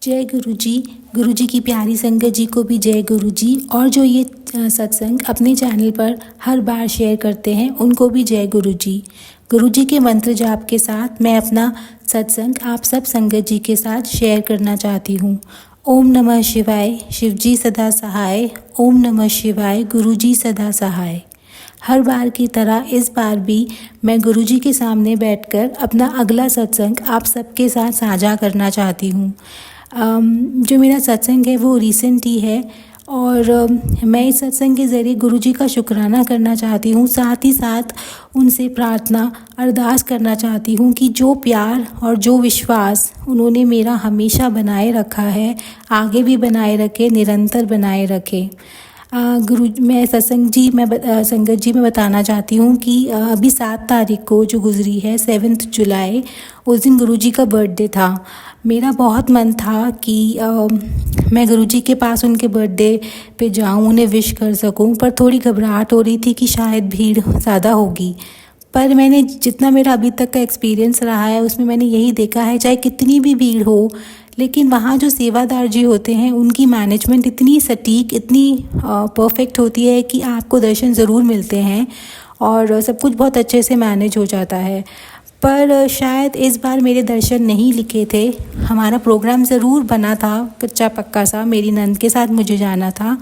जय गुरु जी की प्यारी संगत जी को भी जय गुरु जी। और जो ये सत्संग अपने चैनल पर हर बार शेयर करते हैं उनको भी जय गुरु जी। गुरु जी के मंत्र जाप के साथ मैं अपना सत्संग आप सब संगत जी के साथ शेयर करना चाहती हूँ। ओम नमः शिवाय, शिव जी सदा सहाय। ओम नमः शिवाय, गुरु जी सदा सहाय। हर बार की तरह इस बार भी मैं गुरु जी के सामने बैठकर अपना अगला सत्संग आप सबके साथ साझा करना चाहती हूँ। जो मेरा सत्संग है वो रिसेंट ही है और मैं इस सत्संग के ज़रिए गुरु जी का शुक्राना करना चाहती हूँ। साथ ही साथ उनसे प्रार्थना अरदास करना चाहती हूँ कि जो प्यार और जो विश्वास उन्होंने मेरा हमेशा बनाए रखा है आगे भी बनाए रखे, निरंतर बनाए रखे। मैं संगत जी में बताना चाहती हूँ कि अभी 7 तारीख को जो गुजरी है 7 जुलाई, उस दिन गुरु जी का बर्थडे था। मेरा बहुत मन था कि मैं गुरु जी के पास उनके बर्थडे पे जाऊँ, उन्हें विश कर सकूँ, पर थोड़ी घबराहट हो रही थी कि शायद भीड़ ज़्यादा होगी। पर मैंने जितना मेरा अभी तक का एक्सपीरियंस रहा है उसमें मैंने यही देखा है, चाहे कितनी भी भीड़ हो लेकिन वहाँ जो सेवादार जी होते हैं उनकी मैनेजमेंट इतनी सटीक, इतनी परफेक्ट होती है कि आपको दर्शन ज़रूर मिलते हैं और सब कुछ बहुत अच्छे से मैनेज हो जाता है। पर शायद इस बार मेरे दर्शन नहीं लिखे थे। हमारा प्रोग्राम ज़रूर बना था कच्चा पक्का सा, मेरी नंद के साथ मुझे जाना था,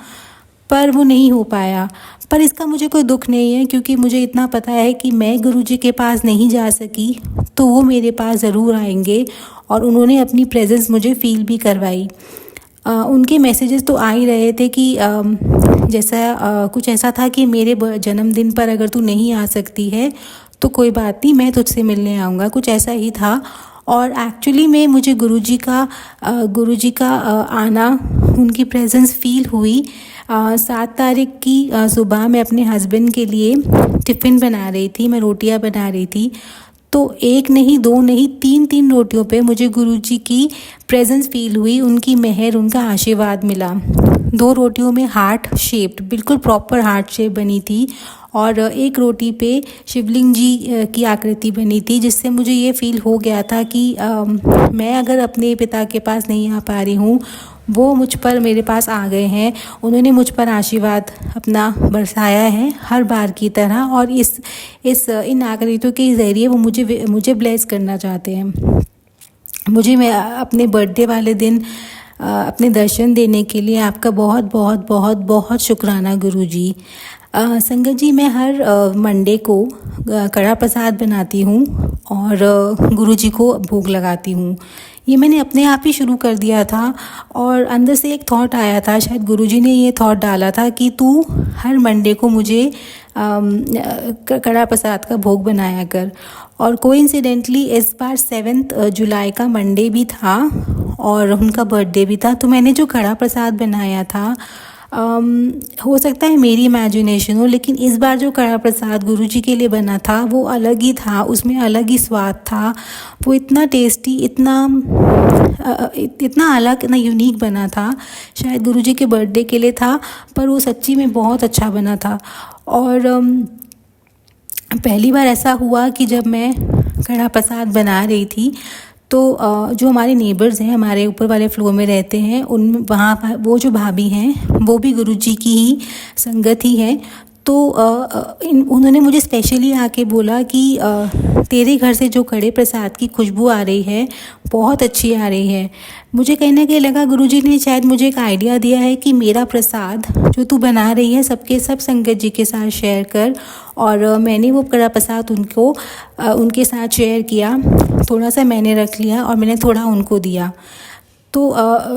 पर वो नहीं हो पाया। पर इसका मुझे कोई दुख नहीं है क्योंकि मुझे इतना पता है कि मैं गुरु जी के पास नहीं जा सकी तो वो मेरे पास ज़रूर आएंगे और उन्होंने अपनी प्रेजेंस मुझे फ़ील भी करवाई। उनके मैसेजेस तो आ ही रहे थे कि कुछ ऐसा था कि मेरे जन्मदिन पर अगर तू नहीं आ सकती है तो कोई बात नहीं, मैं तुझसे मिलने आऊँगा, कुछ ऐसा ही था। और एक्चुअली में मुझे गुरु जी का आना, उनकी प्रेजेंस फ़ील हुई। 7 तारीख की सुबह मैं अपने हस्बैंड के लिए टिफ़िन बना रही थी, मैं रोटियां बना रही थी, तो 1 नहीं 2 नहीं 3 रोटियों पे मुझे गुरु जी की प्रेजेंस फ़ील हुई, उनकी मेहर, उनका आशीर्वाद मिला। 2 रोटियों में हार्ट शेप्ड, बिल्कुल प्रॉपर हार्ट शेप बनी थी और 1 रोटी पे शिवलिंग जी की आकृति बनी थी, जिससे मुझे ये फ़ील हो गया था कि मैं अगर अपने पिता के पास नहीं आ पा रही हूँ, वो मुझ पर मेरे पास आ गए हैं, उन्होंने मुझ पर आशीर्वाद अपना बरसाया है हर बार की तरह और इन आकृतियों के ज़रिए वो मुझे ब्लेस करना चाहते हैं। मैं अपने बर्थडे वाले दिन अपने दर्शन देने के लिए आपका बहुत बहुत बहुत बहुत शुक्राना गुरु जी। संगत जी, मैं हर मंडे को कड़ा प्रसाद बनाती हूँ और गुरु जी को भोग लगाती हूँ। ये मैंने अपने आप ही शुरू कर दिया था और अंदर से एक थॉट आया था, शायद गुरु जी ने ये थॉट डाला था कि तू हर मंडे को मुझे कड़ा प्रसाद का भोग बनाया कर। और कोइंसिडेंटली इस बार 7 जुलाई का मंडे भी था और उनका बर्थडे भी था, तो मैंने जो कड़ा प्रसाद बनाया था, हो सकता है मेरी इमेजिनेशन हो, लेकिन इस बार जो कड़ा प्रसाद गुरु जी के लिए बना था वो अलग ही था, उसमें अलग ही स्वाद था। वो इतना टेस्टी, इतना अलग, इतना यूनिक बना था। शायद गुरु जी के बर्थडे के लिए था पर वो सच्ची में बहुत अच्छा बना था। और पहली बार ऐसा हुआ कि जब मैं कड़ा प्रसाद बना रही थी तो जो हमारे नेबर्स हैं, हमारे ऊपर वाले फ्लोर में रहते हैं, वहाँ वो जो भाभी हैं वो भी गुरु जी की ही संगत ही है। तो उन्होंने मुझे स्पेशली आके बोला कि तेरे घर से जो कड़े प्रसाद की खुशबू आ रही है बहुत अच्छी आ रही है। मुझे कहीं ना कहीं लगा गुरुजी ने शायद मुझे एक आइडिया दिया है कि मेरा प्रसाद जो तू बना रही है सब संगत जी के साथ शेयर कर। और मैंने वो कड़ा प्रसाद उनके साथ शेयर किया, थोड़ा सा मैंने रख लिया और मैंने थोड़ा उनको दिया। तो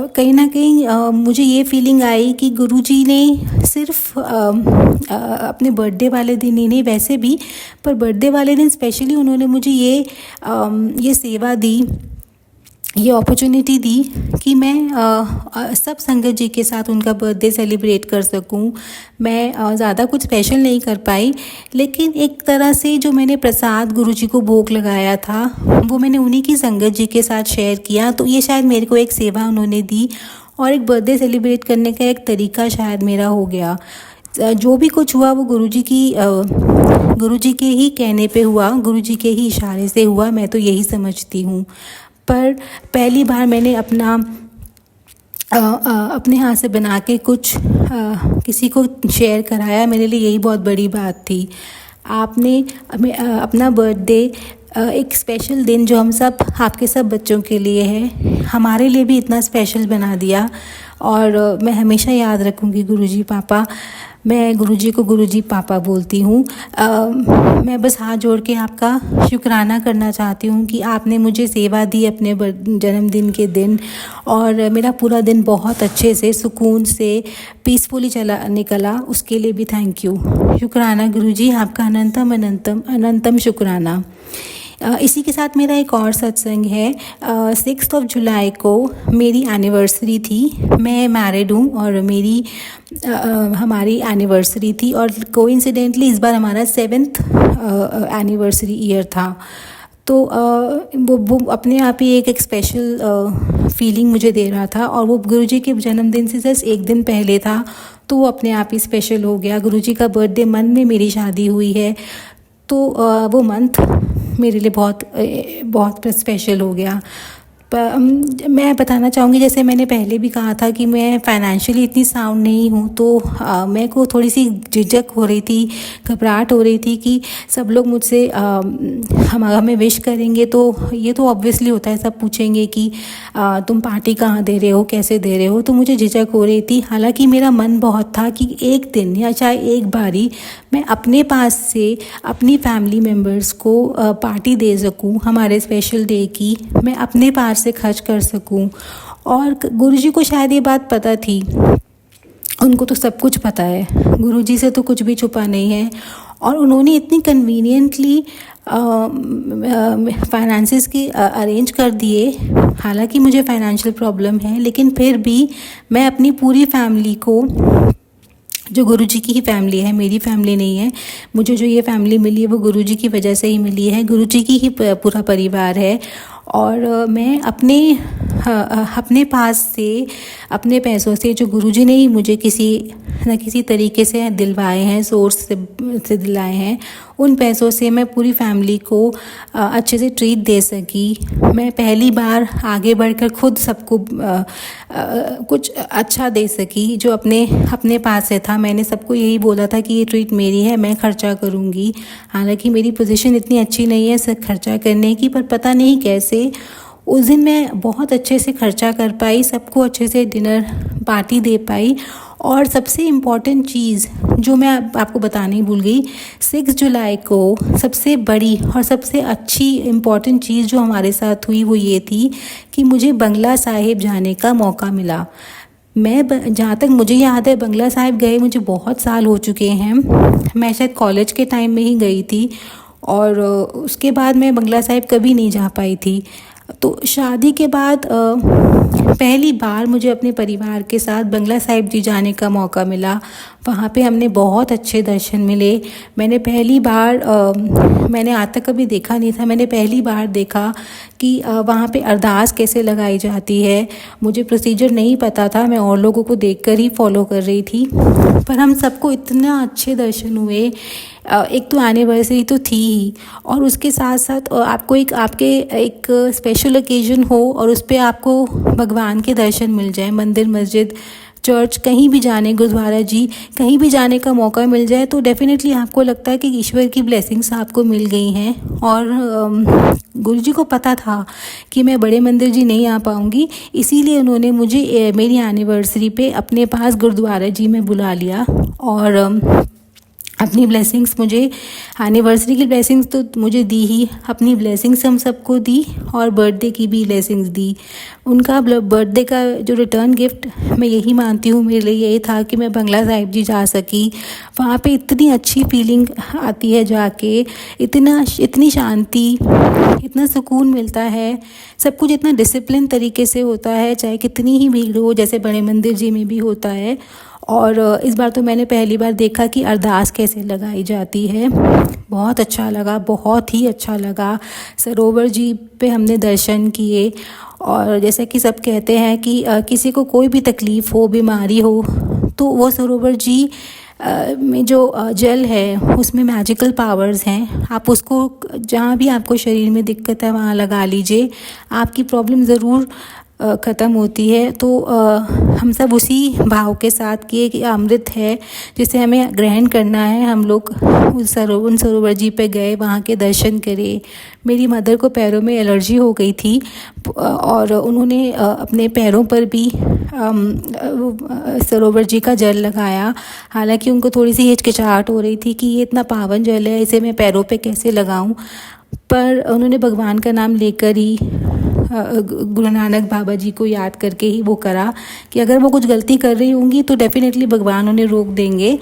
कहीं ना कहीं मुझे ये फीलिंग आई कि गुरुजी ने सिर्फ अपने बर्थडे वाले दिन ही नहीं, वैसे भी, पर बर्थडे वाले दिन स्पेशली उन्होंने मुझे ये सेवा दी, ये अपॉर्चुनिटी दी कि मैं सब संगत जी के साथ उनका बर्थडे सेलिब्रेट कर सकूं। मैं ज़्यादा कुछ स्पेशल नहीं कर पाई, लेकिन एक तरह से जो मैंने प्रसाद गुरु जी को भोग लगाया था वो मैंने उन्हीं की संगत जी के साथ शेयर किया। तो ये शायद मेरे को एक सेवा उन्होंने दी और एक बर्थडे सेलिब्रेट करने का एक तरीका शायद मेरा हो गया। जो भी कुछ हुआ वो गुरु जी के ही कहने पे हुआ, गुरु जी के ही इशारे से हुआ, मैं तो यही समझती हूँ। पर पहली बार मैंने अपना अपने हाथ से बना के कुछ किसी को शेयर कराया, मेरे लिए यही बहुत बड़ी बात थी। आपने अपना बर्थडे एक स्पेशल दिन जो हम सब आपके सब बच्चों के लिए है, हमारे लिए भी इतना स्पेशल बना दिया। और मैं हमेशा याद रखूँगी गुरुजी पापा। मैं गुरुजी को गुरुजी पापा बोलती हूँ। मैं बस हाथ जोड़ के आपका शुक्राना करना चाहती हूँ कि आपने मुझे सेवा दी अपने जन्मदिन के दिन, और मेरा पूरा दिन बहुत अच्छे से सुकून से पीसफुली निकला। उसके लिए भी थैंक यू, शुक्राना गुरुजी, आपका अनंतम अनंतम अनंतम शुक्राना। इसी के साथ मेरा एक और सत्संग है। 6 जुलाई को मेरी एनिवर्सरी थी। मैं मैरिड हूँ और हमारी एनिवर्सरी थी, और कोइंसिडेंटली इस बार हमारा 7th एनिवर्सरी ईयर था। तो वो अपने आप ही एक स्पेशल फीलिंग मुझे दे रहा था, और वो गुरुजी के जन्मदिन से जस्ट एक दिन पहले था, तो वो अपने आप ही स्पेशल हो गया। गुरुजी का बर्थडे मंथ में मेरी शादी हुई है, तो वो मंथ मेरे लिए बहुत स्पेशल हो गया। मैं बताना चाहूँगी, जैसे मैंने पहले भी कहा था कि मैं फाइनेंशियली इतनी साउंड नहीं हूँ, तो मेरे को थोड़ी सी झिझक हो रही थी, घबराहट हो रही थी कि सब लोग मुझसे हमें विश करेंगे, तो ये तो ऑब्वियसली होता है, सब पूछेंगे कि तुम पार्टी कहाँ दे रहे हो, कैसे दे रहे हो, तो मुझे झिझक हो रही थी। हालांकि मेरा मन बहुत था कि एक दिन या चाहे एक बारी मैं अपने पास से अपनी फैमिली मेम्बर्स को पार्टी दे सकूं, हमारे स्पेशल डे की मैं अपने पास से खर्च कर सकूं। और गुरुजी को शायद ये बात पता थी, उनको तो सब कुछ पता है, गुरुजी से तो कुछ भी छुपा नहीं है, और उन्होंने इतनी कन्वीनियंटली फाइनेंसेस की अरेंज कर दिए। हालांकि मुझे फाइनेंशियल प्रॉब्लम है, लेकिन फिर भी मैं अपनी पूरी फैमिली को, जो गुरुजी की ही फैमिली है, मेरी फैमिली नहीं है, मुझे जो ये फैमिली मिली है वो गुरुजी की वजह से ही मिली है, गुरुजी की ही पूरा परिवार है। और मैं अपने पास से, अपने पैसों से, जो गुरुजी ने ही मुझे किसी न किसी तरीके से दिलवाए हैं, सोर्स से दिलाए हैं, उन पैसों से मैं पूरी फैमिली को अच्छे से ट्रीट दे सकी। मैं पहली बार आगे बढ़कर खुद सबको कुछ अच्छा दे सकी, जो अपने पास से था। मैंने सबको यही बोला था कि ये ट्रीट मेरी है, मैं खर्चा करूँगी। हालांकि मेरी पोजीशन इतनी अच्छी नहीं है सब खर्चा करने की, पर पता नहीं कैसे उस दिन मैं बहुत अच्छे से खर्चा कर पाई, सबको अच्छे से डिनर पार्टी दे पाई। और सबसे इम्पॉर्टेंट चीज़ जो मैं आपको बताने ही भूल गई, 6 जुलाई को सबसे बड़ी और सबसे अच्छी इम्पॉर्टेंट चीज़ जो हमारे साथ हुई वो ये थी कि मुझे बंगला साहिब जाने का मौका मिला। मैं जहाँ तक मुझे याद है, बंगला साहिब गए मुझे बहुत साल हो चुके हैं। मैं शायद कॉलेज के टाइम में ही गई थी, और उसके बाद मैं बंगला साहिब कभी नहीं जा पाई थी। तो शादी के बाद पहली बार मुझे अपने परिवार के साथ बंगला साहिब जी जाने का मौका मिला। वहाँ पे हमने बहुत अच्छे दर्शन मिले। मैंने पहली बार मैंने आज तक कभी देखा नहीं था, मैंने पहली बार देखा कि वहाँ पे अरदास कैसे लगाई जाती है। मुझे प्रोसीजर नहीं पता था, मैं और लोगों को देखकर ही फॉलो कर रही थी, पर हम सबको इतना अच्छे दर्शन हुए। एक तो एनिवर्सरी तो थी ही, और उसके साथ साथ आपको आपके एक स्पेशल ओकेजन हो और उस पर आपको भगवान के दर्शन मिल जाए, मंदिर मस्जिद चर्च कहीं भी जाने, गुरुद्वारा जी कहीं भी जाने का मौका मिल जाए, तो डेफिनेटली आपको लगता है कि ईश्वर की ब्लेसिंग्स आपको मिल गई हैं। और गुरुजी को पता था कि मैं बड़े मंदिर जी नहीं आ पाऊँगी, इसीलिए उन्होंने मुझे मेरी एनिवर्सरी पे अपने पास गुरुद्वारा जी में बुला लिया, और अपनी ब्लेसिंग्स, मुझे एनिवर्सरी की ब्लेसिंग्स तो मुझे दी ही, अपनी ब्लेसिंग्स हम सबको दी, और बर्थडे की भी ब्लेसिंग्स दी। उनका बर्थडे का जो रिटर्न गिफ्ट मैं यही मानती हूँ, मेरे लिए यही था कि मैं बंगला साहिब जी जा सकी। वहाँ पे इतनी अच्छी फीलिंग आती है जाके, इतनी शांति, इतना सुकून मिलता है, सब कुछ इतना डिसिप्लिन तरीके से होता है, चाहे कितनी ही भीड़ हो, जैसे बड़े मंदिर जी में भी होता है। और इस बार तो मैंने पहली बार देखा कि अरदास कैसे लगाई जाती है। बहुत अच्छा लगा, बहुत ही अच्छा लगा। सरोवर जी पे हमने दर्शन किए, और जैसे कि सब कहते हैं कि किसी को कोई भी तकलीफ़ हो, बीमारी हो, तो वो सरोवर जी में जो जल है उसमें मैजिकल पावर्स हैं। आप उसको जहाँ भी आपको शरीर में दिक्कत है वहाँ लगा लीजिए, आपकी प्रॉब्लम ज़रूर ख़त्म होती है तो हम सब उसी भाव के साथ कि एक अमृत है जिसे हमें ग्रहण करना है। हम लोग उन सरोवर जी पे गए, वहाँ के दर्शन करे। मेरी मदर को पैरों में एलर्जी हो गई थी और उन्होंने अपने पैरों पर भी सरोवर जी का जल लगाया। हालांकि उनको थोड़ी सी हिचकिचाहट हो रही थी कि ये इतना पावन जल है, इसे मैं पैरों पे कैसे लगाऊं, पर उन्होंने भगवान का नाम लेकर ही गुरु नानक बाबा जी को याद करके ही वो करा कि अगर वो कुछ गलती कर रही होंगी तो डेफिनेटली भगवान उन्हें रोक देंगे।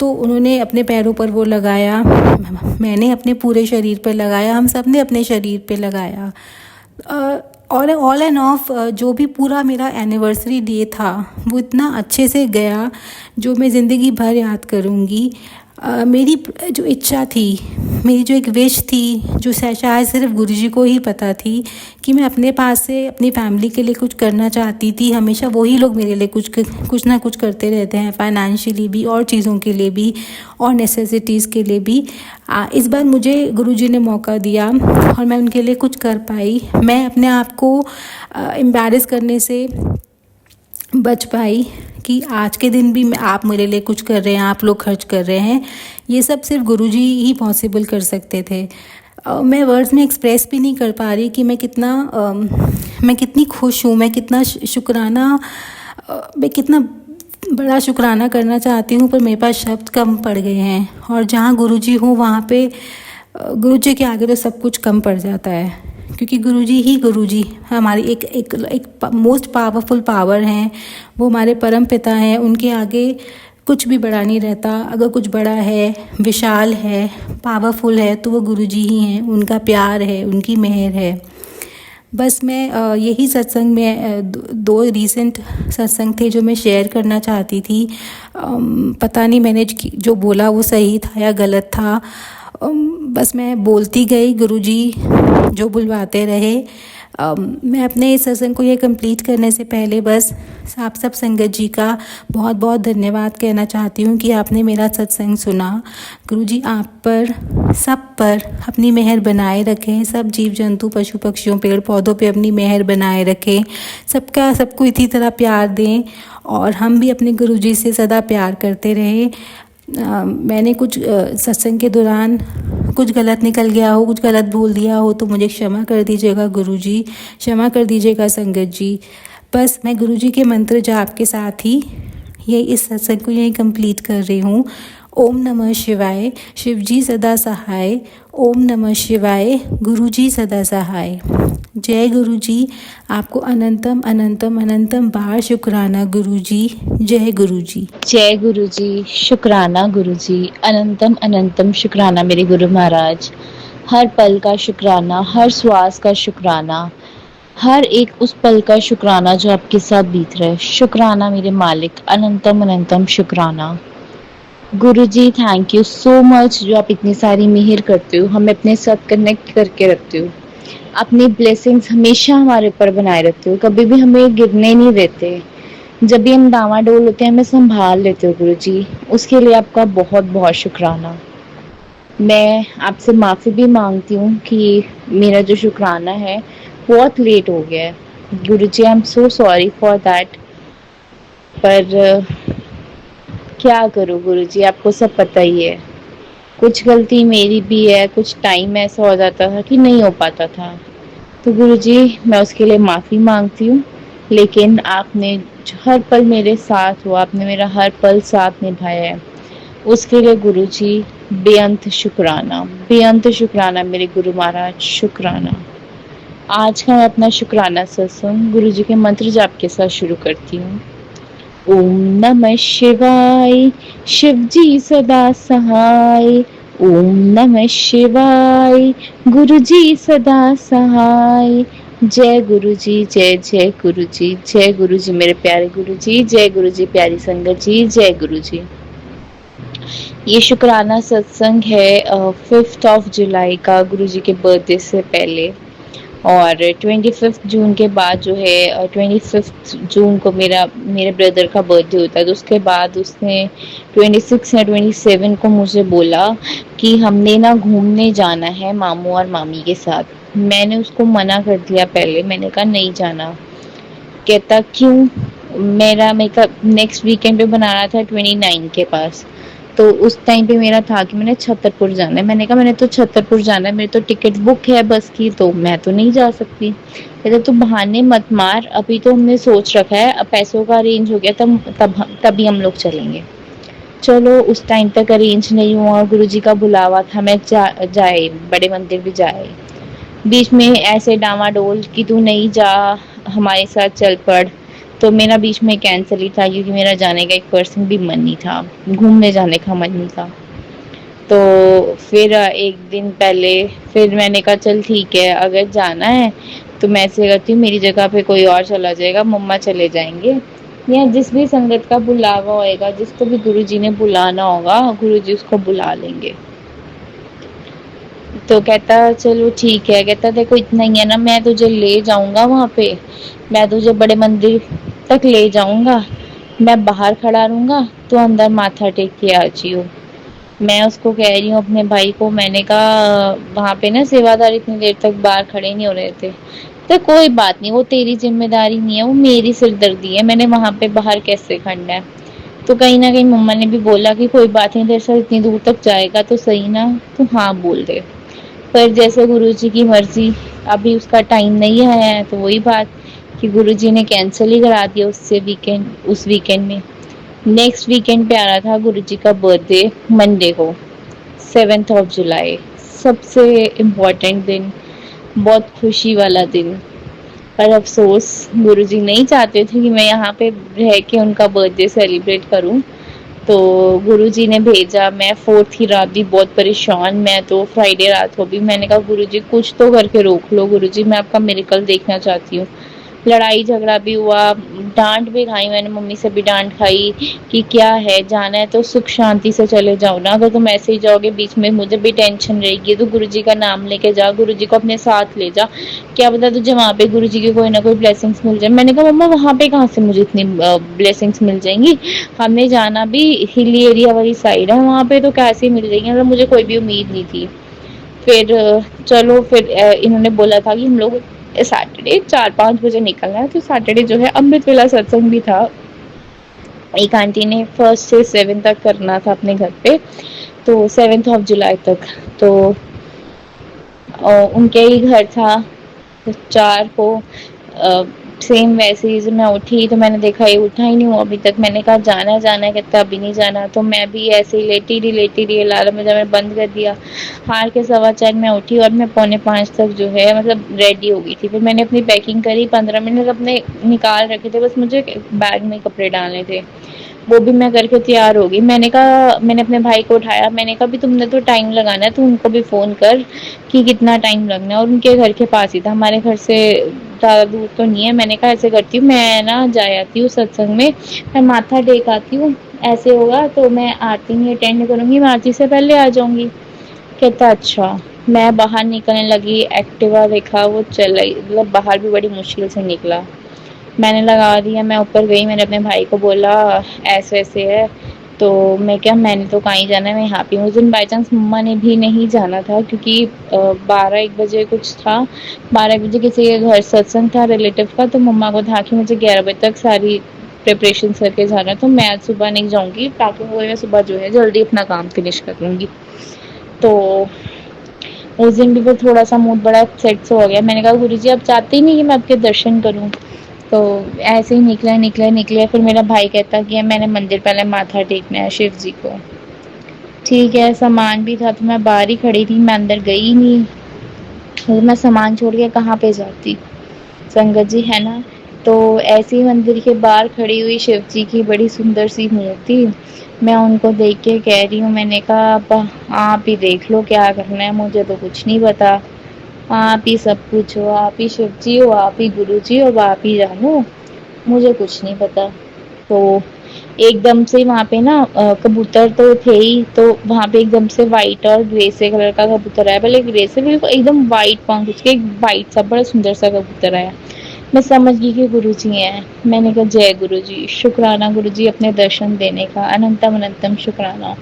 तो उन्होंने अपने पैरों पर वो लगाया, मैंने अपने पूरे शरीर पर लगाया, हम सब ने अपने शरीर पे लगाया। और ऑल एंड ऑफ जो भी पूरा मेरा एनिवर्सरी डे था वो इतना अच्छे से गया जो मैं ज़िंदगी भर याद करूँगी। मेरी जो इच्छा थी, मेरी जो एक विश थी, जो शायद सिर्फ गुरुजी को ही पता थी कि मैं अपने पास से अपनी फैमिली के लिए कुछ करना चाहती थी। हमेशा वही लोग मेरे लिए कुछ ना कुछ करते रहते हैं, फाइनेंशियली भी और चीज़ों के लिए भी और नेसेसिटीज़ के लिए भी। इस बार मुझे गुरुजी ने मौका दिया और मैं उनके लिए कुछ कर पाई। मैं अपने आप को एम्बैरेस करने से बच पाई कि आज के दिन भी आप मेरे लिए कुछ कर रहे हैं, आप लोग खर्च कर रहे हैं। ये सब सिर्फ गुरुजी ही पॉसिबल कर सकते थे। मैं वर्ड्स में एक्सप्रेस भी नहीं कर पा रही कि मैं कितनी खुश हूँ, मैं कितना बड़ा शुक्राना करना चाहती हूँ, पर मेरे पास शब्द कम पड़ गए हैं। और जहाँ गुरुजी हो वहाँ पे गुरुजी के आगे तो सब कुछ कम पड़ जाता है, क्योंकि गुरुजी हमारी एक मोस्ट पावरफुल पावर हैं। वो हमारे परम पिता हैं, उनके आगे कुछ भी बड़ा नहीं रहता। अगर कुछ बड़ा है, विशाल है, पावरफुल है तो वो गुरुजी ही हैं। उनका प्यार है, उनकी मेहर है। बस मैं यही सत्संग में दो रीसेंट सत्संग थे जो मैं शेयर करना चाहती थी। पता नहीं मैंने जो बोला वो सही था या गलत था। बस मैं बोलती गई, गुरुजी जो बुलवाते रहे। मैं अपने इस सत्संग को ये कंप्लीट करने से पहले बस आप सब संगत जी का बहुत बहुत धन्यवाद कहना चाहती हूँ कि आपने मेरा सत्संग सुना। गुरुजी आप पर, सब पर अपनी मेहर बनाए रखें। सब जीव जंतु, पशु पक्षियों, पेड़ पौधों पे अपनी मेहर बनाए रखें। सबको इसी तरह प्यार दें और हम भी अपने गुरुजी से सदा प्यार करते रहें। मैंने कुछ सत्संग के दौरान कुछ गलत निकल गया हो, कुछ गलत बोल दिया हो तो मुझे क्षमा कर दीजिएगा गुरुजी, क्षमा कर दीजिएगा संगत जी। बस मैं गुरुजी के मंत्र जाप के साथ ही इस सत्संग को यहीं कंप्लीट कर रही हूँ। ओम नमः शिवाय, शिवजी सदा सहाय। ओम नमः शिवाय, गुरुजी सदा सहाय। जय गुरुजी, आपको अनंतम अनंतम अनंतम बार शुक्राना गुरुजी। जय गुरुजी। जय गुरुजी, शुक्राना गुरुजी, अनंतम अनंतम शुक्राना मेरे गुरु महाराज। हर पल का शुक्राना, हर श्वास का शुक्राना, हर एक उस पल का शुक्राना जो आपके साथ बीत रहा है। शुक्राना मेरे मालिक, अनंतम अनंतम शुक्राना। गुरुजी थैंक यू सो मच जो आप इतनी सारी मेहर करते हो, हमें अपने साथ कनेक्ट करके रखते हो, अपनी ब्लेसिंग्स हमेशा हमारे ऊपर बनाए रखते हो, कभी भी हमें गिरने नहीं देते। जब भी हम डामाडोल होते हैं हमें संभाल लेते हो गुरुजी, उसके लिए आपका बहुत बहुत शुक्राना। मैं आपसे माफ़ी भी मांगती हूँ कि मेरा जो शुक्राना है बहुत लेट हो गया है Guruji, I am so sorry for that. पर क्या करूँ गुरुजी, आपको सब पता ही है, कुछ गलती मेरी भी है, कुछ टाइम ऐसा हो जाता था कि नहीं हो पाता था। तो गुरुजी मैं उसके लिए माफ़ी मांगती हूँ, लेकिन आपने हर पल मेरे साथ हो, आपने मेरा हर पल साथ निभाया है, उसके लिए गुरुजी बेअंत शुक्राना मेरे गुरु महाराज, शुक्राना। आज का मैं अपना शुक्राना सत्संग गुरुजी के मंत्र जाप के साथ शुरू करती हूँ। ओम नमः शिवाय, शिवजी सदा सहाय। ओम नमः शिवाय, गुरुजी सदा सहाय। जय गुरुजी, जय जय गुरुजी, जय गुरुजी मेरे प्यारे गुरुजी, जय गुरुजी प्यारी संगत जी, जय गुरुजी। ये शुक्राना सत्संग है 5 जुलाई का, गुरुजी के बर्थडे से पहले। और 25 जून के बाद जो है 25 जून को मेरे ब्रदर का बर्थडे होता है, तो उसके बाद उसने 26 या 27 को मुझे बोला कि हमने ना घूमने जाना है मामू और मामी के साथ। मैंने उसको मना कर दिया पहले, मैंने कहा नहीं जाना, कहता क्यों, मेरा मेकअप नेक्स्ट वीकेंड पे बनाना था 29 के पास। तो उस टाइम पे मेरा था कि मैंने छतरपुर जाना है। मैंने कहा मैंने तो छतरपुर जाना है, मेरी तो टिकट बुक है बस की, तो मैं तो नहीं जा सकती। कहता तू बहाने मत मार, अभी तो हमने सोच रखा है, अब पैसों का अरेंज हो गया तभी हम लोग चलेंगे। चलो उस टाइम तक अरेंज नहीं हुआ, गुरुजी का बुलावा था, मैं जाए बड़े मंदिर भी जाए। बीच में ऐसे डामाडोल कि तू नहीं जा, हमारे साथ चल पड़। तो मेरा बीच में कैंसिल ही था, क्योंकि मेरा जाने का 1% भी मन नहीं था, घूमने जाने का मन नहीं था। तो फिर एक दिन पहले फिर मैंने कहा चल ठीक है, अगर जाना है तो मैं ऐसे करती हूँ, मेरी जगह पे कोई और चला जाएगा, मम्मा चले जाएंगे, या जिस भी संगत का बुलावा होएगा, जिसको भी गुरुजी ने बुलाना होगा, गुरुजी उसको बुला लेंगे। तो कहता चलो ठीक है, कहता देखो इतना ही है ना, मैं तुझे ले जाऊंगा वहां पे, मैं तुझे बड़े मंदिर तक ले जाऊंगा, मैं बाहर खड़ा रहूंगा, तो अंदर माथा टेक के आ जियो। मैं उसको कह रही हूँ अपने भाई को, मैंने कहा वहां पे ना सेवादार इतनी देर तक बाहर खड़े नहीं हो रहे थे। तो कोई बात नहीं, वो तेरी जिम्मेदारी नहीं है, वो मेरी सिरदर्दी है, मैंने वहां पे बाहर कैसे खड़ना है। तो कहीं ना कहीं मम्मा ने भी बोला कि कोई बात नहीं, तेरे साथ इतनी दूर तक जाएगा तो सही ना, तो हाँ बोल दे। पर जैसे गुरुजी की मर्जी, अभी उसका टाइम नहीं आया है, तो वही बात कि गुरुजी ने कैंसिल ही करा दिया उससे वीकेंड, उस वीकेंड में। नेक्स्ट वीकेंड पे आ रहा था गुरुजी का बर्थडे, मंडे को, 7 जुलाई, सबसे इम्पोर्टेंट दिन, बहुत खुशी वाला दिन। पर अफसोस गुरुजी नहीं चाहते थे कि मैं यहाँ पे रह के उनका बर्थडे सेलिब्रेट करूँ। तो गुरुजी ने भेजा, मैं 4th की रात भी बहुत परेशान, मैं तो फ्राइडे रात को भी मैंने कहा गुरुजी कुछ तो करके रोक लो, गुरुजी मैं आपका मिरेकल देखना चाहती हूँ। लड़ाई झगड़ा भी हुआ, डांट भी खाई मैंने, मम्मी से भी डांट खाई कि क्या है, जाना है तो सुख शांति से चले जाओ ना, अगर तुम ऐसे ही जाओगे बीच में मुझे भी टेंशन रहेगी, तो गुरुजी का नाम लेके जा, गुरुजी को अपने साथ ले जा, क्या पता तुझे वहां पे गुरुजी की कोई ना कोई ब्लेसिंग्स मिल जाए। मैंने कहा मम्मा वहां पे कहाँ से मुझे इतनी ब्लेसिंग्स मिल जाएंगी, हमने जाना भी हिली एरिया वाली साइड है, वहां पे तो कैसे मिल जाएंगी, मतलब मुझे कोई भी उम्मीद नहीं थी। फिर चलो फिर इन्होंने बोला था कि हम लोग सैटरडे 4-5 बजे निकलना है, तो सैटरडे जो है अमृत वेला सत्संग भी था, एक आंटी ने 1st से 7th तक करना था अपने घर पे, तो 7 जुलाई तक। तो उनके ही घर था, तो 4 को सेम वैसे ही मैं उठी, तो मैंने देखा ये उठा ही नहीं हुआ अभी तक, मैंने कहा जाना है जाना है, कहता अभी नहीं जाना, तो मैं भी ऐसे ही लेटी रही अलार्म में, जब मैं बंद कर दिया, हार के 4:15 मैं उठी, और मैं 4:45 तक जो है मतलब रेडी हो गई थी। फिर मैंने अपनी पैकिंग करी, 15 मिनट अपने निकाल रखे थे, बस मुझे बैग में कपड़े डालने थे, वो भी मैं करके तैयार हो गई। मैंने कहा, मैंने अपने भाई को उठाया, मैंने कहा भी तुमने तो टाइम लगाना है, तो उनको भी फ़ोन कर कि कितना टाइम लगना है, और उनके घर के पास ही था, हमारे घर से ज़्यादा दूर तो नहीं है। मैंने कहा ऐसे करती हूँ, मैं ना जा आती हूँ सत्संग में, मैं माथा टेक आती हूँ, ऐसे होगा तो मैं आरती नहीं अटेंड करूँगी, मैं आरती से पहले आ जाऊँगी। कहता अच्छा। मैं बाहर निकलने लगी, एक्टिवा देखा वो चल रही, मतलब बाहर भी बड़ी मुश्किल से निकला, मैंने लगा दिया, मैं ऊपर गई, मैंने अपने भाई को बोला ऐसे ऐसे है, तो मैं क्या, मैंने तो कहीं जाना है, मैं यहाँ पे हूँ। उस दिन बाई चांस मम्मा ने भी नहीं जाना था, क्योंकि 12-1 बजे कुछ था, 12-1 बजे किसी के घर सत्संग था रिलेटिव का, तो मम्मा को था कि मुझे 11 बजे तक सारी प्रिपरेशन करके जाना, तो मैं आज सुबह नहीं जाऊँगी, पैकिंग वगैरह सुबह जो है जल्दी अपना काम फिनिश कर लूँगी। तो उस दिन भी फिर थोड़ा सा मूड बड़ा सेट से हो गया, मैंने कहा गुरुजी आप चाहते ही नहीं कि मैं आपके दर्शन करूँ। तो ऐसे ही निकले, फिर मेरा भाई कहता कि मैंने मंदिर पहले माथा टेकना है शिव जी को। ठीक है, सामान भी था, तो मैं बाहर ही खड़ी थी, मैं अंदर गई ही नहीं, तो मैं सामान छोड़ के कहाँ पे जाती, संगत जी है ना। तो ऐसे ही मंदिर के बाहर खड़ी हुई शिव जी की बड़ी सुंदर सी मूर्ति, मैं उनको देख के कह रही हूँ, मैंने कहा आप ही देख लो क्या करना है, मुझे तो कुछ नहीं पता, आप ही सब कुछ हो, आप ही शिव जी हो, आप ही गुरु जी हो, आप ही जानो, मुझे कुछ नहीं पता। तो एकदम से वहाँ पे ना कबूतर तो थे ही, तो वहाँ पे एकदम से व्हाइट और ग्रे से कलर का कबूतर आया, पहले ग्रे से बिल्कुल एकदम व्हाइट पंख उसके, एक व्हाइट सा बड़ा सुंदर सा कबूतर आया। मैं समझ गई कि गुरुजी हैं। मैंने कहा जय गुरुजी, शुक्राना गुरुजी अपने दर्शन देने का, अनंतम अनंतम शुक्राना।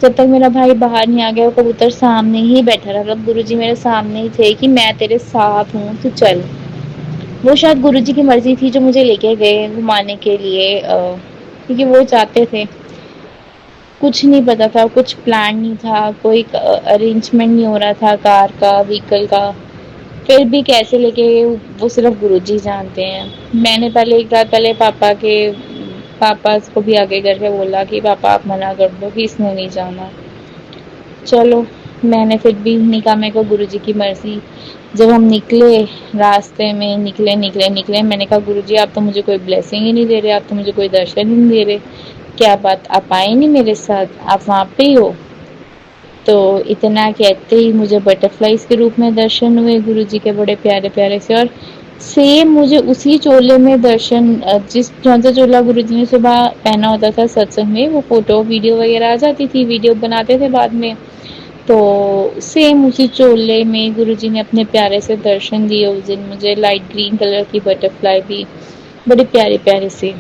जब तक मेरा भाई बाहर नहीं आ गया, वो कबूतर सामने ही बैठा रहा, मतलब गुरुजी मेरे सामने ही थे कि मैं तेरे साथ हूँ, तू चल। वो शायद गुरुजी की मर्ज़ी थी जो मुझे लेके गए घुमाने के लिए, क्योंकि वो चाहते थे। कुछ नहीं पता था, कुछ प्लान नहीं था, कोई अरेंजमेंट नहीं हो रहा था कार का, व्हीकल का। फिर भी कैसे लेके गए वो सिर्फ गुरुजी जानते हैं। मैंने पहले एक रात पहले पापा को भी आगे करके बोला कि पापा आप मना कर दो कि इसने नहीं जाना। चलो, मैंने फिर भी नहीं कहा, मेरे को गुरुजी की मर्ज़ी। जब हम निकले, रास्ते में निकले, मैंने कहा गुरुजी आप तो मुझे कोई ब्लेसिंग ही नहीं दे रहे, आप तो मुझे कोई दर्शन ही नहीं दे रहे। क्या बात, आप आए नहीं मेरे साथ, आप वहाँ पे ही हो? तो इतना कहते ही मुझे बटरफ्लाइज के रूप में दर्शन हुए गुरुजी के, बड़े प्यारे प्यारे से। और सेम मुझे उसी चोले में दर्शन, जिस कौन सा चोला गुरुजी ने सुबह पहना होता था सत्संग में, वो फोटो वीडियो वगैरह आ जाती थी, वीडियो बनाते थे बाद में। तो सेम उसी चोले में गुरुजी ने अपने प्यारे से दर्शन दिए उस दिन मुझे। लाइट ग्रीन कलर की बटरफ्लाई भी, बड़े प्यारे प्यारे से।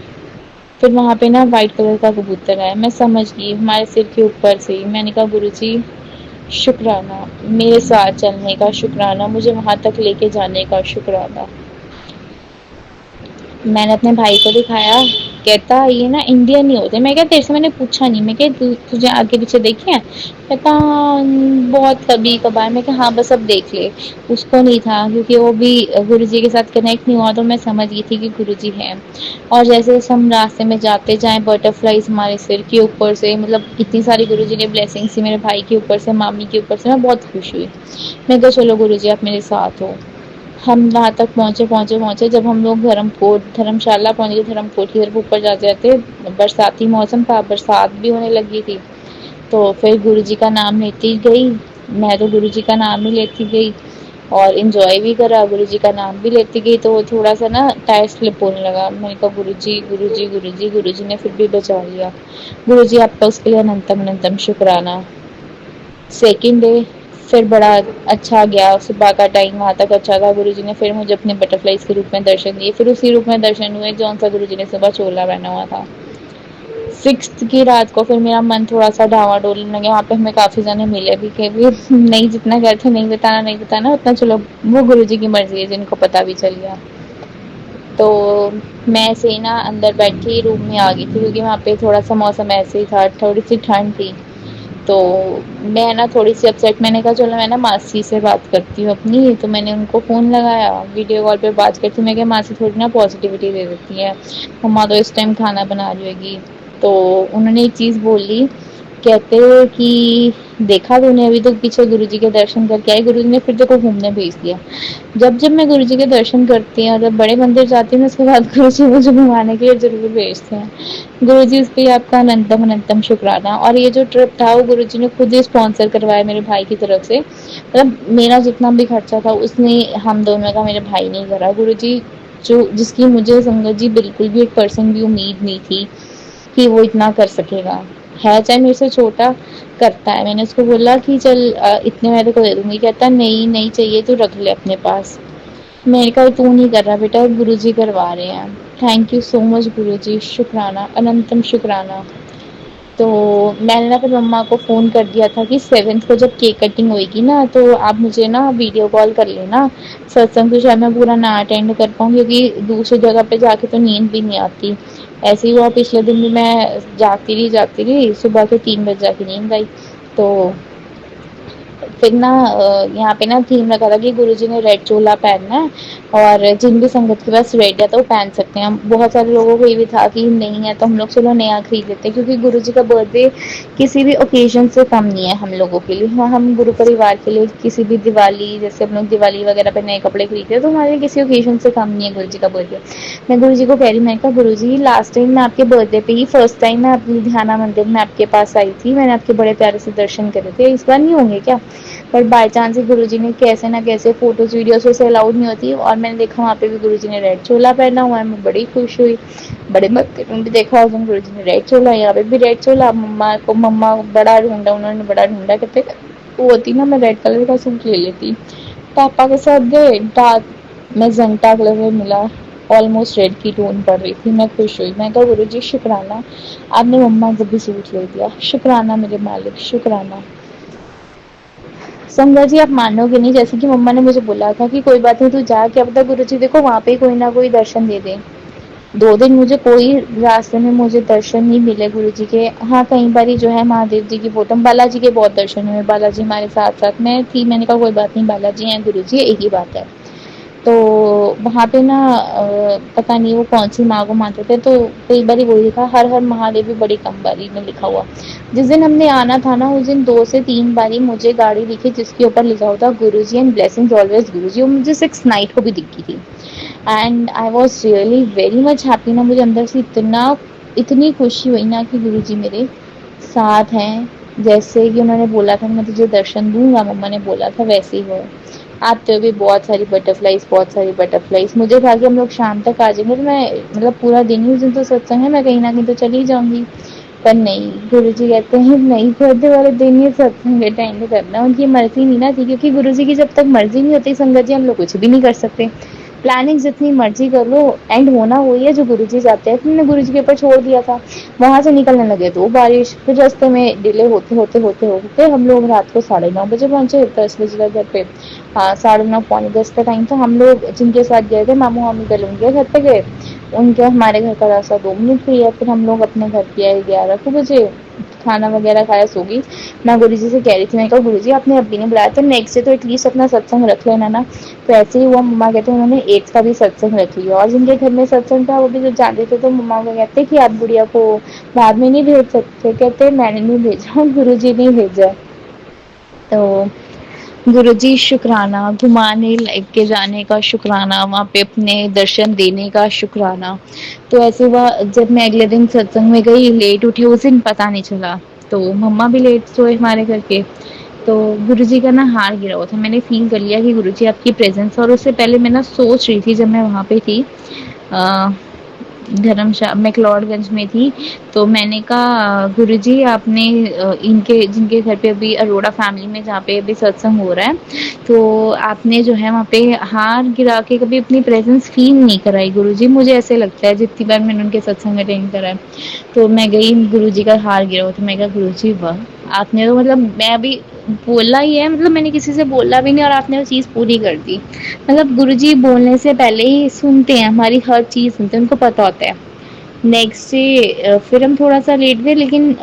फिर वहाँ पे ना वाइट कलर का कबूतर आया, मैं समझ गई हमारे सिर के ऊपर से ही। मैंने कहा गुरुजी शुक्राना, मेरे साथ चलने का शुक्राना, मुझे वहाँ तक लेके जाने का शुक्राना। मैंने अपने भाई को दिखाया, कहता ये ना इंडियन ही होते। मैं क्या तेरे से मैंने पूछा नहीं, मैं क्या तुझे आगे पीछे देखे हैं? कहता बहुत कभी कभार। मैं क्या हाँ बस अब देख ले। उसको नहीं था, क्योंकि वो भी गुरुजी के साथ कनेक्ट नहीं हुआ, तो मैं समझ गई थी कि गुरुजी हैं। और जैसे जैसे हम रास्ते में जाते जाएं, बटरफ्लाईज हमारे सिर के ऊपर से, मतलब इतनी सारी गुरुजी ने ब्लेसिंग्स थी मेरे भाई के ऊपर से, मामी के ऊपर से। मैं बहुत खुश हुई। मैं कहा चलो गुरुजी आप मेरे साथ हो। हम वहाँ तक पहुँचे। जब हम लोग धर्मशाला पहुँच गए, धर्मकोट की तरफ ऊपर जाते जाते बरसाती मौसम था, बरसात भी होने लगी थी। तो फिर गुरुजी का नाम लेती गई। मैं तो गुरुजी का नाम ही लेती गई और इंजॉय भी करा, गुरुजी का नाम भी लेती गई। तो थोड़ा सा ना टायर स्लिप होने लगा। मैंने कहा गुरुजी गुरुजी गुरुजी। गुरुजी ने फिर भी बचा लिया। गुरुजी आपका उसके लिए अनंतम अनंतम शुक्राना। सेकंड डे फिर बड़ा अच्छा गया, सुबह का टाइम वहाँ तक अच्छा था। गुरुजी ने फिर मुझे अपने बटरफ्लाइज के रूप में दर्शन दिए। फिर उसी रूप में दर्शन हुए जौन सा गुरुजी ने सुबह चोला पहना हुआ था। सिक्स्थ की रात को फिर मेरा मन थोड़ा सा डावाडोल लगे। वहाँ पे हमें काफ़ी जने मिले भी कि भी नहीं, जितना कहते थे नहीं बताना उतना, चलो वो गुरुजी की मर्जी है, जिनको पता भी चल गया। तो मैं ऐसे ही ना अंदर बैठ के रूम में आ गई थी, क्योंकि वहाँ पे थोड़ा सा मौसम ऐसे ही था, थोड़ी सी ठंड थी। तो मैं ना थोड़ी सी अपसेट, मैंने कहा चलो मैं ना मासी से बात करती हूँ अपनी। तो मैंने उनको फ़ोन लगाया, वीडियो कॉल पे बात करती हूँ। मैं क्या मासी थोड़ी ना पॉजिटिविटी दे देती है, मम्मा तो इस टाइम खाना बना रही होगी। तो उन्होंने एक चीज़ बोली, कहते कि देखा तूने, अभी तो पीछे गुरुजी के दर्शन करके आई, गुरुजी ने फिर तेरे को घूमने भेज दिया। जब जब मैं गुरुजी के दर्शन करती हूँ, जब बड़े मंदिर जाती हूँ, उसके बाद गुरुजी मुझे घुमाने के लिए जरूर भेजते हैं। गुरुजी इसके लिए आपका अनंतम अनंतम शुक्राना। और ये जो ट्रिप था वो गुरुजी ने खुद ही स्पॉन्सर करवाया मेरे भाई की तरफ से। मतलब मेरा जितना भी खर्चा था उसने, हम दोनों का, मेरे भाई ने करा। गुरुजी जो जिसकी मुझे संगत जी बिल्कुल भी 1% भी उम्मीद नहीं थी कि वो इतना कर सकेगा, है चाहे मेरे से छोटा, करता है। मैंने उसको बोला कि चल इतने मैं तेरे को दे दूंगी। कहता नहीं नहीं चाहिए, तू रख ले अपने पास। मैंने कहा तू नहीं कर रहा बेटा, गुरुजी करवा रहे हैं। थैंक यू सो मच गुरुजी, शुक्राना अनंतम शुक्राना। तो मैंने ना फिर मम्मा को फ़ोन कर दिया था कि 7th को जब केक कटिंग होएगी ना, तो आप मुझे ना वीडियो कॉल कर लेना। सत्संग तो शायद मैं पूरा ना अटेंड कर पाऊँ, क्योंकि दूसरी जगह पे जाके तो नींद भी नहीं आती। ऐसे ही हुआ पिछले दिन भी, मैं जागती रही, सुबह के 3 बजे जाके नींद आई। तो फिर ना यहाँ पे ना थीम रखा था कि गुरुजी ने रेड चोला पहनना है, और जिन भी संगत के पास रेड है तो वो पहन सकते हैं। बहुत सारे लोगों को ये भी था कि नहीं है तो हम लोग चलो नया खरीद लेते हैं, क्योंकि गुरुजी का बर्थडे किसी भी ओकेजन से कम नहीं है हम लोगों के लिए। हाँ, हम गुरु परिवार के लिए किसी भी दिवाली, जैसे हम लोग दिवाली वगैरह पे नए कपड़े खरीदते हैं, तो हमारे लिए किसी ओकेजन से कम नहीं है गुरुजी का बर्थडे। मैं गुरुजी को कह रही, मैं कहा गुरुजी लास्ट टाइम मैं आपके बर्थडे पे ही, फर्स्ट टाइम मैं अपनी ध्याना मंदिर में आपके पास आई थी, मैंने आपके बड़े प्यारे से दर्शन करे थे, इस बार नहीं होंगे क्या? पर बाय चांस ही गुरुजी ने कैसे ना कैसे, फोटोज वीडियोस वैसे अलाउड नहीं होती, और मैंने देखा वहाँ पे भी गुरुजी ने रेड चोला पहना हुआ है। मैं बड़ी खुश हुई। बड़े मंदिर में भी देखा उस दिन गुरुजी ने रेड चोला, यहाँ पे भी रेड चोला। मम्मा बड़ा ढूंढा, उन्होंने बड़ा ढूंढा, कहते वो होती ना मैं रेड कलर का सूट ले लेती। पापा के साथ गए, डार्क मैजेंटा कलर में मिला, ऑलमोस्ट रेड की टोन पड़ रही थी। मैं खुश हुई। मैं कहा गुरुजी शुक्राना, आपने मम्मा को भी सूट ले दिया, शुक्राना मेरे मालिक, शुक्राना। संगत जी आप मानोगे नहीं, जैसे कि मम्मा ने मुझे बोला था कि कोई बात नहीं तू जा, क्या पता गुरु जी देखो वहाँ पे कोई ना कोई दर्शन दे दे। 2 दिन मुझे कोई रास्ते में मुझे दर्शन नहीं मिले गुरु जी के। हाँ, कई बारी जो है महादेव जी की फोटो, बालाजी के बहुत दर्शन हुए, बालाजी हमारे साथ-साथ मैं थी, मैंने कहा कोई बात नहीं बालाजी हैं गुरु जी एक ही बात है। तो वहाँ पे ना पता नहीं वो कौन सी माँ को मानते थे, तो कई बारी वही लिखा हर हर महादेव भी बड़ी कम बारी में लिखा हुआ। जिस दिन हमने आना था ना उस दिन 2 से 3 बारी मुझे गाड़ी दिखी जिसके ऊपर लिखा हुआ था गुरुजी एंड ब्लेसिंग्स ऑलवेज गुरुजी, और मुझे 6 नाइट को भी दिखी थी। And I was really very much happy ना, मुझे अंदर से इतनी खुशी हुई ना कि गुरुजी मेरे साथ हैं। जैसे कि उन्होंने बोला था मैं तुझे दर्शन दूँगा, मम्मा ने बोला था वैसे ही हुआ। आते हुए बहुत सारी बटरफ्लाइज मुझे था कि हम लोग शाम तक आ जाएंगे, तो मैं मतलब पूरा दिन ही उस दिन तो सत्संग है, मैं कहीं ना कहीं तो चली जाऊंगी। पर नहीं, गुरु जी कहते हैं नहीं, बर्थडे वाले दिन ही सत्संग अटेंड करना, उनकी मर्जी नहीं ना थी, क्योंकि गुरु जी की जब तक मर्जी नहीं होती संगत जी हम लोग कुछ भी नहीं कर सकते। प्लानिंग जितनी मर्जी कर लो, एंड होना वही है जो गुरु जी चाहते हैं। मैंने गुरु जी के ऊपर छोड़ दिया था। वहां से निकलने लगे तो बारिश, फिर रास्ते में डिले होते हम लोग रात को 9:30 बजे पहुंचे, 10 बजे तक घर पे। हाँ, 9:30 पौने 10 का टाइम था। हम लोग जिनके साथ गए थे मामू मामी कल उनके घर पे गए, उनके हमारे घर का रास्ता 2 मिनट ही है। फिर हम लोग अपने घर पे आए 11 बजे, खाना वगैरह खाया, सो गई। मैं गुरु जी से कह रही थी, मैं कहा गुरु जी आपने अभी नहीं बुलाया तो नेक्स्ट डे तो एटलीस्ट अपना सत्संग रख लेना ना। तो ऐसे ही हुआ, मम्मा कहते हैं उन्होंने 8 का भी सत्संग रख लिया, और जिनके घर में सत्संग था वो भी जब जानते थे तो मम्मा को कहते कि आप गुड़िया को बाद में नहीं भेज सकते, कहते मैंने नहीं भेजा, गुरु जी ने भेजा। तो गुरुजी शुक्राना, घुमाने लेके जाने का शुक्राना, वहाँ पे अपने दर्शन देने का शुक्राना। तो ऐसे हुआ जब मैं अगले दिन सत्संग में गई, लेट उठी, उस दिन पता नहीं चला, तो मम्मा भी लेट सोए हमारे घर के। तो गुरुजी का ना हार गिरा हुआ था, मैंने फील कर लिया कि गुरुजी आपकी प्रेजेंस, और उससे पहले मैं ना सोच रही थी जब मैं वहाँ पे थी धर्मशाला मैक्लोडगंज में थी, तो मैंने कहा गुरुजी आपने इनके जिनके घर पे अभी अरोड़ा फैमिली में जहाँ पे अभी सत्संग हो रहा है, तो आपने जो है वहाँ पे हार गिरा के कभी अपनी प्रेजेंस फील नहीं कराई गुरुजी, मुझे ऐसे लगता है जितनी बार मैंने उनके सत्संग अटेंड करा है। तो मैं गई, गुरुजी का हार गिरा हुआ था, मैं कहा गुरुजी वाह, आपने तो मतलब मैं अभी बोला ही है, मतलब मैंने किसी से बोला भी नहीं और आपने वो चीज़ पूरी कर दी। मतलब गुरुजी बोलने से पहले ही सुनते हैं, हमारी हर चीज़ सुनते हैं, उनको पता होता है। नेक्स्ट डे फिर हम थोड़ा सा लेट गए, लेकिन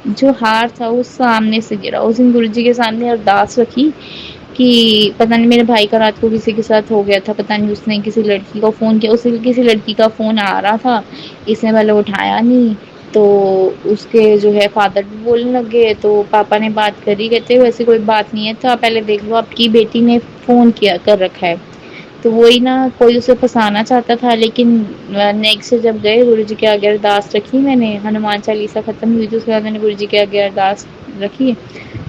जो हार था वो सामने से गिरा। उस दिन गुरुजी के सामने अरदास रखी कि पता नहीं मेरे भाई का रात को किसी के साथ हो गया था, पता नहीं उसने किसी लड़की को फ़ोन किया, उसे किसी लड़की का फ़ोन आ रहा था, इसने पहले उठाया नहीं, तो उसके जो है फादर भी बोलने लग गए, तो पापा ने बात करी, कहते वैसे कोई बात नहीं है, तो आप पहले देख लो आपकी बेटी ने फ़ोन किया कर रखा है। तो वही ना, कोई उसे फंसाना चाहता था, लेकिन नेक्स्ट से जब गए गुरु जी के आगे अरदास रखी मैंने, हनुमान चालीसा खत्म हुई तो उसके बाद मैंने गुरु जी के आगे अरदास रखी,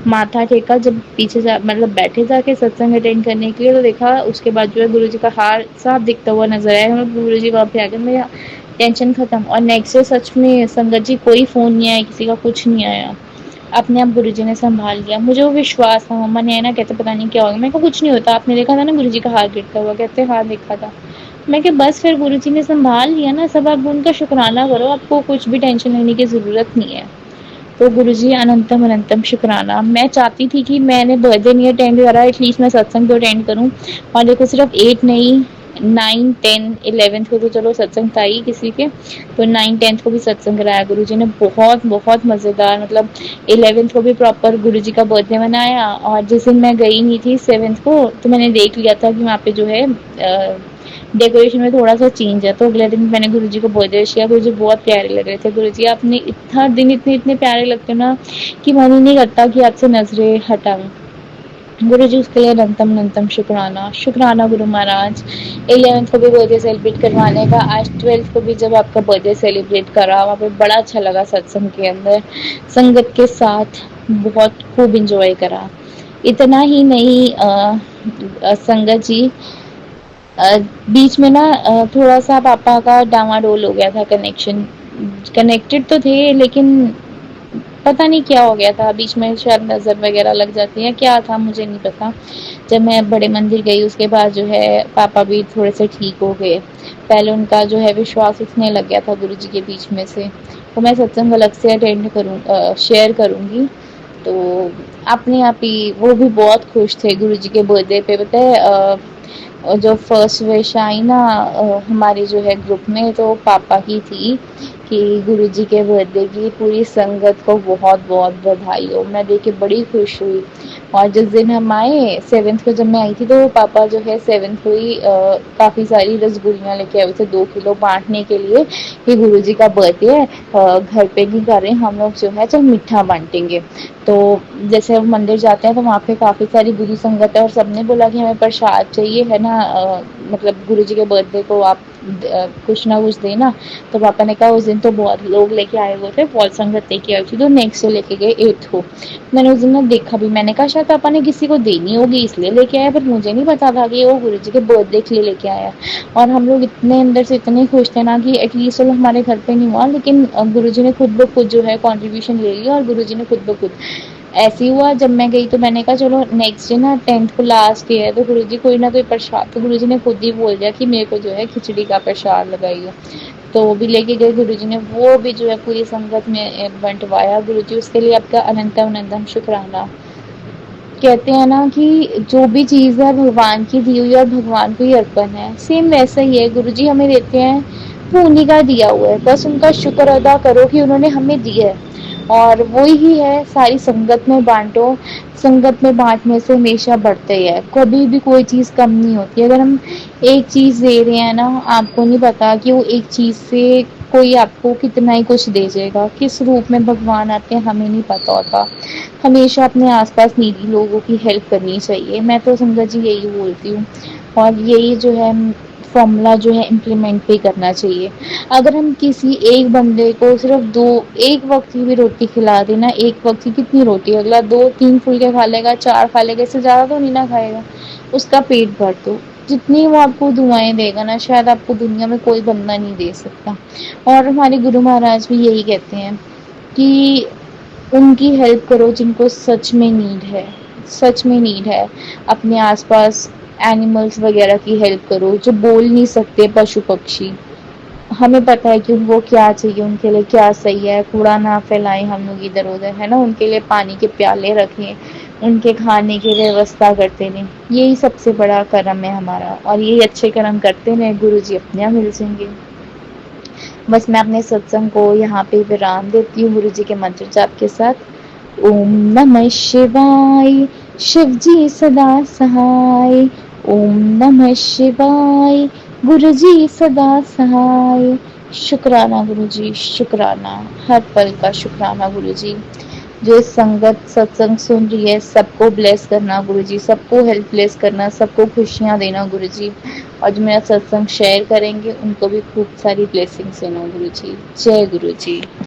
माथा टेका, जब पीछे जा मतलब बैठे जाके सत्संग अटेंड करने के लिए, तो देखा उसके बाद जो है गुरु जी का हार साफ दिखता हुआ नजर आया, मतलब गुरु जी वहाँ पे आकर मेरा टेंशन खत्म। और नेक्स्ट डे सच में संगत जी कोई फ़ोन नहीं आया, किसी का कुछ नहीं आया, अपने आप गुरुजी ने संभाल लिया। मुझे वो विश्वास था, मम्मा ने है ना कहते पता नहीं क्या होगा, मैं को कुछ नहीं होता, आपने देखा था ना गुरुजी का हार गिरता हुआ, कहते हाँ देखा था। मैं कि बस फिर गुरुजी ने संभाल लिया ना सब, आप उनका शुक्राना करो, आपको कुछ भी टेंशन लेने की ज़रूरत नहीं है। तो गुरुजी अनंतम अनंतम शुक्राना। मैं चाहती थी कि मैंने बर्थडे नहीं अटेंड करा, एटलीस्ट मैं सत्संग तो अटेंड करूं, और देखो सिर्फ 8 नहीं, 9, 10, 11 को तो चलो सत्संग था ही किसी के, तो 9, 10 को भी सत्संग कराया गुरुजी ने, बहुत बहुत मज़ेदार, मतलब 11 को भी प्रॉपर गुरुजी का बर्थडे मनाया। और जिस दिन मैं गई नहीं थी 7 को, तो मैंने देख लिया था कि वहाँ पे जो है डेकोरेशन में थोड़ा सा चेंज है, तो अगले दिन मैंने गुरुजी को बहुत विश किया, गुरुजी बहुत प्यारे लग रहे थे, गुरुजी आपने इतना दिन इतने इतने प्यारे लगते हो ना कि मन ही नहीं करता कि आपसे नजरें हटाऊं। गुरुजी उसके लिए अनंतम अनंतम शुक्राना, शुक्राना गुरु महाराज। 11th को भी बर्थडे सेलिब्रेट करवाने का, आज 12th को भी जब आपका बर्थडे सेलिब्रेट करा, वहाँ पे बड़ा अच्छा लगा सत्संग के अंदर, संगत के साथ बहुत खूब इंजॉय करा। इतना ही नहीं संगत जी, बीच में ना थोड़ा सा पापा का डामाडोल हो गया था, कनेक्शन, कनेक्टेड तो थे लेकिन पता नहीं क्या हो गया था बीच में, शायद नज़र वगैरह लग जाती है, क्या था मुझे नहीं पता। जब मैं बड़े मंदिर गई उसके बाद जो है पापा भी थोड़े से ठीक हो गए, पहले उनका जो है विश्वास उठने लग गया था गुरु जी के बीच में से। तो मैं सत्संग अलग से अटेंड शेयर करूँगी। तो अपने आप ही वो भी बहुत खुश थे गुरुजी के बर्थडे पे। पता है जो फर्स्ट विश आई ना हमारे जो है ग्रुप में, तो पापा की थी कि गुरुजी के बर्थडे की पूरी संगत को बहुत बहुत बधाई हो। मैं देख के बड़ी खुश हुई। और जिस दिन हम आए 7th को, जब मैं आई थी, तो पापा जो है 7th को ही काफ़ी सारी रसगुल्लियाँ लेके आए हुए थे 2 किलो बांटने के लिए कि गुरुजी का बर्थडे है, घर पे नहीं कर रहे हम लोग, जो है चल मीठा बांटेंगे। तो जैसे हम मंदिर जाते हैं तो वहाँ पे काफ़ी सारी गुरु संगत है और सबने बोला कि हमें प्रसाद चाहिए है ना, मतलब गुरुजी के बर्थडे को आप कुछ ना कुछ देना। तो पापा ने कहा उस दिन तो बहुत लोग लेके आए हुए थे, बहुत संगत लेके आई थी, तो नेक्स्ट डे लेके गए 8th को। मैंने उस दिन ना देखा भी, मैंने कहा शायद पापा ने किसी को देनी होगी इसलिए लेके आया, पर मुझे नहीं पता था कि वो गुरुजी के बर्थडे के लिए लेके आया। और हम लोग इतने अंदर से इतने खुश थे ना कि एटलीस्ट चलो हमारे घर पे नहीं हुआ, लेकिन गुरुजी ने खुद ब खुद जो है कॉन्ट्रीब्यूशन ले लिया और गुरुजी ने खुद ब खुद ऐसे ही हुआ। जब मैं गई तो मैंने कहा चलो नेक्स्ट डे ना 10th को लास्ट डे है, तो गुरुजी कोई ना कोई प्रसाद, तो गुरुजी ने खुद ही बोल दिया कि मेरे को जो है खिचड़ी का प्रसाद लगाइए। तो वो भी लेके गए गुरुजी ने, वो भी जो है पूरी संगत में बंटवाया। गुरुजी उसके लिए आपका अनंतम अनंतम शुक्राना। कहते हैं ना कि जो भी चीज़ है भगवान की दी हुई और भगवान को ही अर्पण है, सेम वैसा ही है। गुरुजी हमें देते हैं, वो उन्हीं का दिया हुआ है, बस उनका शुक्र अदा करो कि उन्होंने हमें दिया है। और वही ही है, सारी संगत में बांटो। संगत में बांटने से हमेशा बढ़ते ही है, कभी भी कोई चीज़ कम नहीं होती। अगर हम एक चीज़ दे रहे हैं ना, आपको नहीं पता कि वो एक चीज़ से कोई आपको कितना ही कुछ दे जाएगा, किस रूप में भगवान आते हैं हमें नहीं पता होता। हमेशा अपने आसपास नीडी लोगों की हेल्प करनी चाहिए। मैं तो संगत जी यही बोलती हूँ, और यही जो है फॉर्मूला जो है इम्प्लीमेंट भी करना चाहिए। अगर हम किसी एक बंदे को सिर्फ दो एक वक्त की भी रोटी खिला देना, एक वक्त की कितनी रोटी, अगला 2-3 फुलके खा लेगा, 4 खा लेगा, इससे ज़्यादा तो नहीं ना खाएगा। उसका पेट भर दो। जितनी वो आपको दुआएं देगा ना, शायद आपको दुनिया में कोई बंदा नहीं दे सकता। और हमारे गुरु महाराज भी यही कहते हैं कि उनकी हेल्प करो जिनको सच में नीड है, सच में नीड है। अपने आसपास एनिमल्स वगैरह की हेल्प करो जो बोल नहीं सकते, पशु पक्षी। हमें पता है कि उनको क्या चाहिए, उनके लिए क्या सही है। कूड़ा ना फैलाएं हम लोग इधर उधर, है ना, उनके लिए पानी के प्याले रखें, उनके खाने की व्यवस्था करते रहें। यही सबसे बड़ा कर्म है हमारा, और यही अच्छे कर्म करते रहें, गुरु जी अपने यहाँ मिल जाएंगे। बस मैं अपने सत्संग को यहाँ पे विराम देती हूँ गुरु जी के मंत्र जाप के साथ। ओम नमः शिवाय, शिव जी सदा सहाय। ओम नमः शिवाय, गुरु जी सदा सहाय। शुक्राना गुरु जी, शुक्राना, हर पल का शुक्राना गुरु जी। जो इस संगत सत्संग सुन रही है सबको ब्लेस करना गुरु जी, सबको हेल्प ब्लेस करना, सबको खुशियाँ देना गुरु जी। और जो मेरा सत्संग शेयर करेंगे उनको भी खूब सारी ब्लेसिंग्स देना गुरु जी। जय गुरु जी।